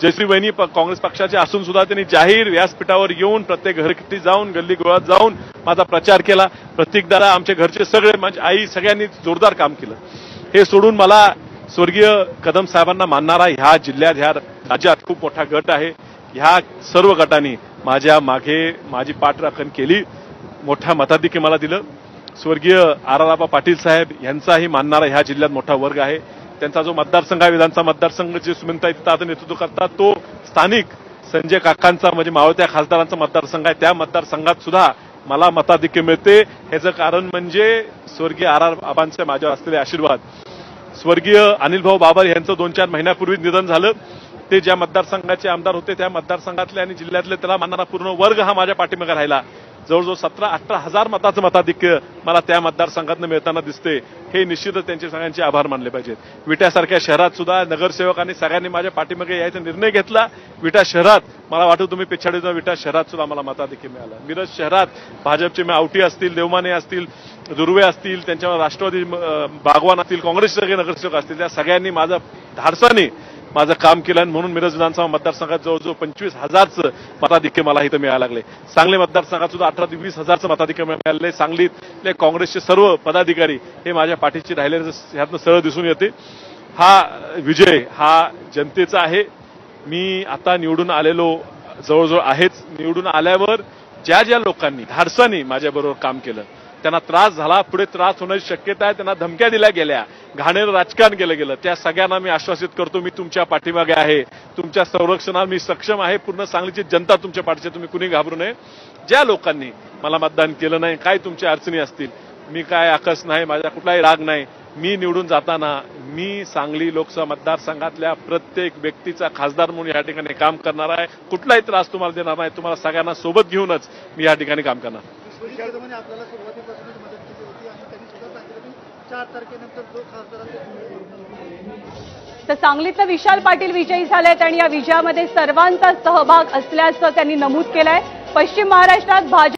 जयश्री वहिनी काँग्रेस पक्षाचे असून सुद्धा त्यांनी जाहीर व्यासपीठावर येऊन प्रत्येक घरगुती जाऊन गल्ली गोळात जाऊन माझा प्रचार केला। प्रत्येक दादा आमच्या घरचे सगळे माझी आई सगळ्यांनी जोरदार काम केलं। हे सोडून मला स्वर्गीय कदम साहेबांना मानणारा ह्या जिल्ह्यात ह्या राज्यात खूप मोठा गट आहे। ह्या सर्व गटांनी माझ्या मागे माझी पाठराखण केली, मोठ्या मताधिक्य मला दिलं। स्वर्गीय आर.आर. पाटील साहेब यांचाही मानणारा ह्या जिल्ह्यात मोठा वर्ग आहे। त्यांचा जो मतदारसंघ आहे विधानसभा मतदारसंघ जे सुमनताई तिथं नेतृत्व करतात तो स्थानिक संजय काकांचा म्हणजे मावळत्या खासदारांचा मतदारसंघ आहे। त्या मतदारसंघात सुद्धा मला मताधिक्य मिळते। ह्याचं कारण म्हणजे स्वर्गीय आर.आर. बाबांचे माझ्यावर असलेले आशीर्वाद। स्वर्गीय अनिल भाऊ बाबर यांचं 2-4 महिन्यापूर्वी निधन झालं। ते ज्या मतदारसंघाचे आमदार होते त्या मतदारसंघातले आणि जिल्ह्यातले त्याला मानणारा पूर्ण वर्ग हा माझ्या पाठीमागे राहिला। जवळजवळ 17-18 हजार मताचं मताधिक्य मला त्या मतदारसंघातनं मिळताना दिसते। हे निश्चितच त्यांचे सगळ्यांचे आभार मानले पाहिजेत। विट्यासारख्या शहरात सुद्धा नगरसेवकांनी सगळ्यांनी माझ्या पाठीमागे यायचा निर्णय घेतला। विटा शहरात मला वाटतं तुम्ही पिछाडीचा विटा शहरात सुद्धा मला मताधिक्य मिळालं। मिरज शहरात भाजपचे आवटी असतील, देवमाने असतील, दुर्वे असतील, त्यांच्यावर राष्ट्रवादी बागवान असतील, काँग्रेसचे सगळे नगरसेवक असतील, त्या सगळ्यांनी माझं धाडसाने माझं काम केलं आणि म्हणून मिरज विधानसभा मतदारसंघात जवळजवळ 25,000चं मताधिक्य मला इथं मिळायला लागले। सांगली मतदारसंघात सुद्धा 18 ते 20,000चं मताधिक्य मिळाले। सांगलीतले काँग्रेसचे सर्व पदाधिकारी हे माझ्या पाठीशी राहिले, ह्यातनं सरळ दिसून येते। हा विजय हा जनतेचा आहे। मी आता निवडून आलेलो जवळजवळ आहेच। निवडून आल्यावर ज्या ज्या लोकांनी धाडसाने माझ्याबरोबर काम केलं त्यांना त्रास झाला, पुढे त्रास होण्याची शक्यता आहे, त्यांना धमक्या दिल्या गेल्या, घाणेरडं राजकारण केलं गेलं, त्या सगळ्यांना मी आश्वासित करतो मी तुमच्या पाठीमागे आहे, तुमच्या संरक्षणात मी सक्षम आहे। पूर्ण सांगलीची जनता तुमच्या पाठीशी, तुम्ही कुणी घाबरू नये। ज्या लोकांनी मला मतदान केलं नाही, काय तुमच्या अडचणी असतील, मी काय आकस नाही, माझा कुठलाही राग नाही। मी निवडून जाताना मी सांगली लोकसभा मतदारसंघातल्या प्रत्येक व्यक्तीचा खासदार म्हणून या ठिकाणी काम करणार आहे। कुठलाही त्रास तुम्हाला देणार नाही, तुम्हाला सगळ्यांना सोबत घेऊनच मी या ठिकाणी काम करणार। आपल्याला सुरुवातीपासूनच मदत केली होती आणि त्यांनी सुद्धा सांगितलं की 4 तारखेनंतर जो खासदार तर सांगलीतले विशाल पाटील विजयी झालेत आणि या विजयामध्ये सर्वांचा सहभाग असल्याचं त्यांनी नमूद केलंय। पश्चिम महाराष्ट्रात भाजप